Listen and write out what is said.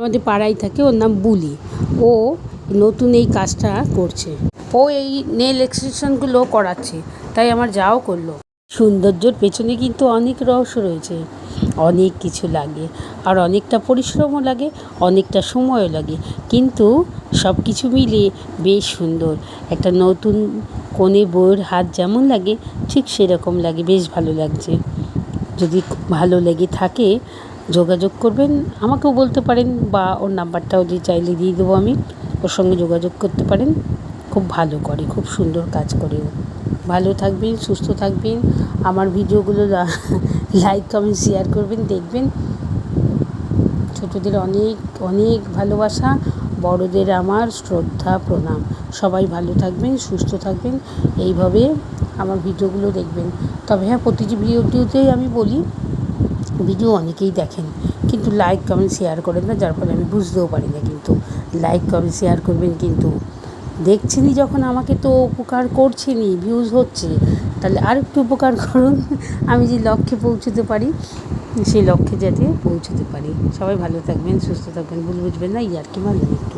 আমাদের পাড়ায় থাকে, ওর নাম বুলি। ও নতুন এই কাজটা করছে, ও এই নেল এক্সটেনশনগুলো করাচ্ছে, তাই আমার যাও করলো। সৌন্দর্যর পেছনে কিন্তু অনেক রহস্য রয়েছে, অনেক কিছু লাগে, আর অনেকটা পরিশ্রমও লাগে, অনেকটা সময়ও লাগে, কিন্তু সব কিছু মিলিয়ে বেশ সুন্দর। একটা নতুন কনে বউয়ের হাত যেমন লাগে ঠিক সেরকম লাগে, বেশ ভালো লাগছে। যদি ভালো লেগে থাকে যোগাযোগ করবেন, আমাকেও বলতে পারেন, বা ওর নাম্বারটাও দিয়ে চাইলে দিয়ে দেবো আমি, ওর সঙ্গে যোগাযোগ করতে পারেন। খুব ভালো করে, খুব সুন্দর কাজ করে ও। ভালো থাকবেন, সুস্থ থাকবেন, আমার ভিডিওগুলো লাইক কমেন্ট শেয়ার করবেন, দেখবেন। ছোটোদের অনেক অনেক ভালোবাসা, বড়দের আমার শ্রদ্ধা প্রণাম। সবাই ভালো থাকবেন, সুস্থ থাকবেন, এইভাবে আমার ভিডিওগুলো দেখবেন। তবে হ্যাঁ, প্রতিটি ভিডিওতেই আমি বলি, ভিডিও অনেকেই দেখেন কিন্তু লাইক কমেন্ট শেয়ার করেন না, যার ফলে আমি বুঝতেও পারি না। কিন্তু লাইক কমেন্ট শেয়ার করবেন, কিন্তু দেখছেনই যখন আমাকে, তো উপকার করছেনই, ভিউজ হচ্ছে, তাহলে আর একটু উপকার করুন, আমি যে লক্ষ্যে পৌঁছতে পারি, সেই লক্ষ্যে যাতে পৌঁছতে পারি। সবাই ভালো থাকবেন, সুস্থ থাকবেন, ভুল বুঝবেন না, ইয়ার্কি মারলাম একটু।